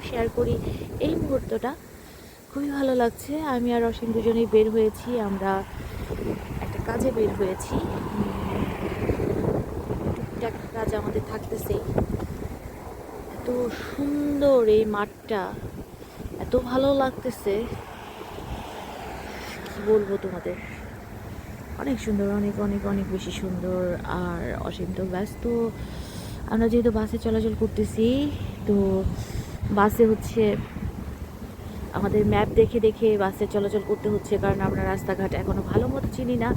Share করি এই মুহূর্তটা। খুবই ভালো লাগছে। আমি আর অসীম দুজনেই বের হয়েছি, আমরা একটা কাজে বের হয়েছি। টুকটাক কাজ আমাদের থাকতেছেই। এত সুন্দর এই মাঠটা, এত ভালো লাগতেছে, কি বলবো তোমাদের। অনেক সুন্দর, অনেক অনেক অনেক বেশি সুন্দর। আর অসীম তো ব্যস্ত। আমরা যেহেতু বাসে চলাচল করতেছি, তো বাসে হচ্ছে আমাদের ম্যাপ দেখে দেখে বাসে চলাচল করতে হচ্ছে, কারণ আমরা রাস্তাঘাট এখনো ভালো মতো চিনি না।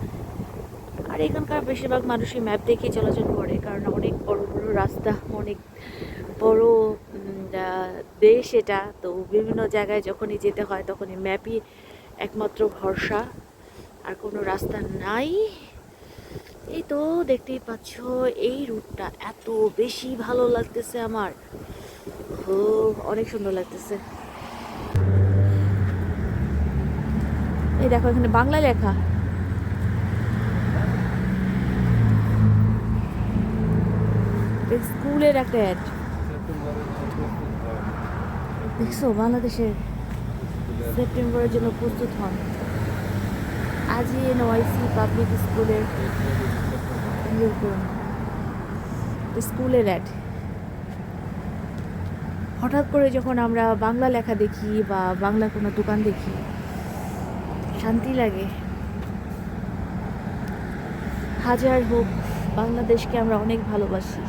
আর এখানকার বেশিরভাগ মানুষই ম্যাপ দেখেই চলাচল করে, কারণ অনেক বড় বড় রাস্তা, অনেক বড় দেশ এটা। তো বিভিন্ন জায়গায় যখনই যেতে হয় তখনই ম্যাপই একমাত্র ভরসা, আর কোনো রাস্তা নাই। এই তো দেখতেই পাচ্ছ, এই রুটটা এত বেশি ভালো লাগতেছে আমার। ও, অনেক সুন্দর লাগতেছে। এই দেখো এখানে বাংলা লেখা। স্কুলের একটা অ্যাড দেখছো, বাংলাদেশের সেপ্টেম্বরের জন্য প্রস্তুত হন। আজই এনওয়াইসি পাবলিক স্কুলের ইয়ে করুন, স্কুলের অ্যাড। হঠাৎ করে যখন আমরা বাংলা লেখা দেখি বা বাংলা কোনো দোকান দেখি, শান্তি লাগে। হাজার হোক, বাংলাদেশকে আমরা অনেক ভালোবাসি।